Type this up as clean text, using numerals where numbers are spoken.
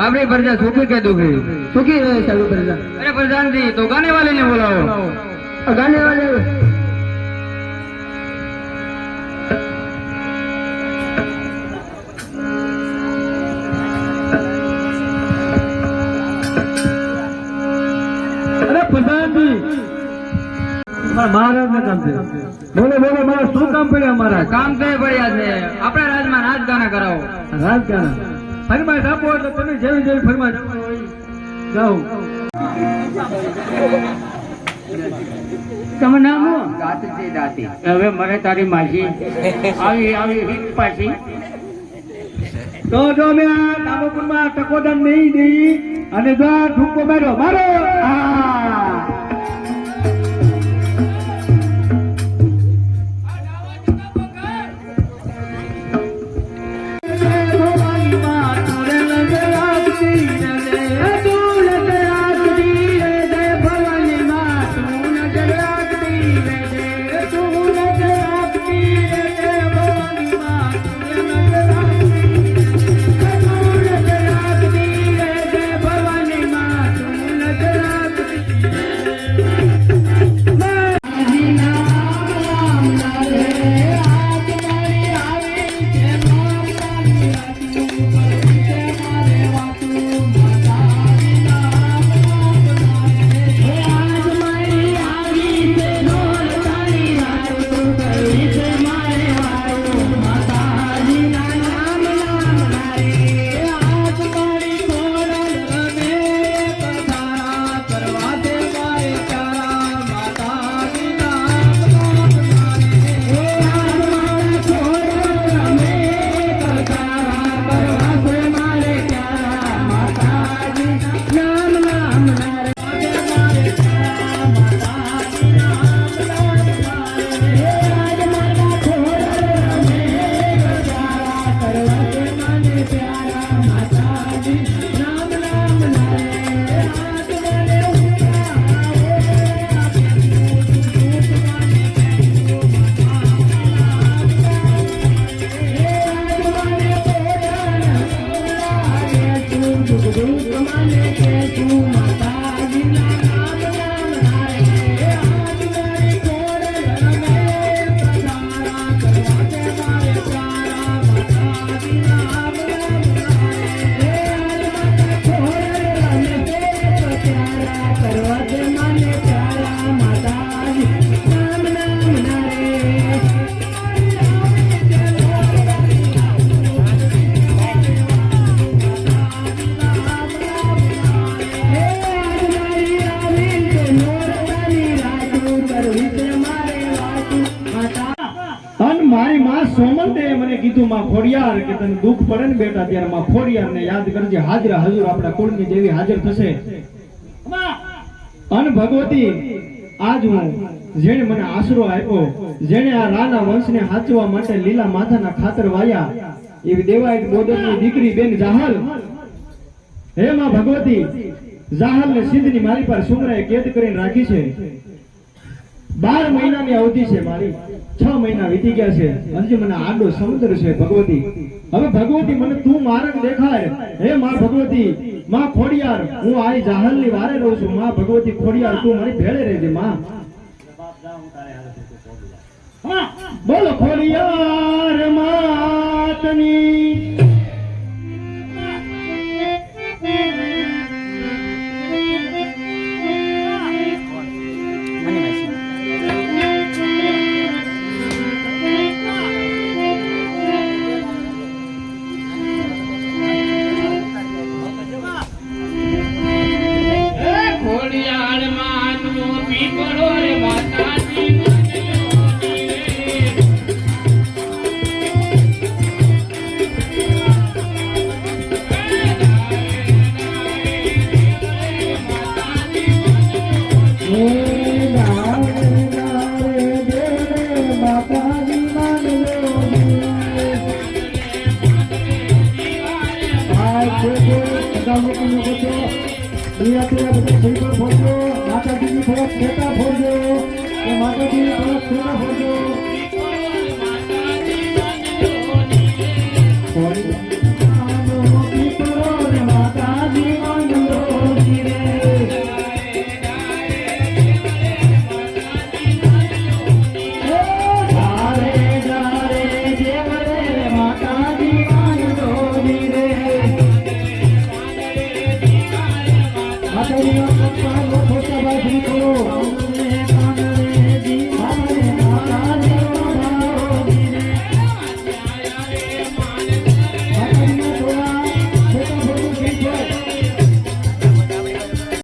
अपनी प्रजा सुखी के दुखी सुखी रहे सभी प्रजा। अरे प्रधान जी तो गाने वाले ने बुलाओ। गाने वाले अरे प्रधान जी महाराज ने काम बोले बोले मारा शू काम पड़े हमारा काम तो बढ़िया है अपने राज में राज गाना कराओ। राज गाना ફરમાઈશ આપો એટલે તમે જેવી જેવી ફરમાઈશ જાઓ। તમે નામ દાતી દાતી હવે મને તારી માસી આવી આવી પાછી તો જો મેં આ તાલુકુમાં ટકોદન નહીં દી અને જો ઠુક્કો મારો મારો માં સોમંતે મને કીધું માં ખોડિયાર કે તને દુઃખ પડે ને બેટા ત્યારે માં ખોડિયાર ને યાદ કરજે હાજરા હજુર આપણા કુળની દેવી હાજર થશે અન ભગવતી આજ હું જેણે મને આશરો આપ્યો જેણે આ રાણા વંશને હાચવા માટે લીલા માથાના ખાતર વાયા એવી દેવાયત બોદરની દીકરી બેન જાહલ હે માં ભગવતી જાહલ ને સિંધની મારી પર સુમરાએ કેદ કરીને રાખી છે 12 મહિનાની અવધિ છે મારી 6 મહિના વીતી ગયા છે હજી મને આડો સમુદ્ર છે ભગવતી હવે ભગવતી મને તું માર્ગ દેખાય હે માં ભગવતી માં ખોડિયાર હું આઈ જાહલની વારે રહું છું માં ભગવતી ખોડિયાર તું મારી ભેળે રહેજે માં બોલો ખોડિયાર માતની માતાજી થોડા છેટા ફોડજો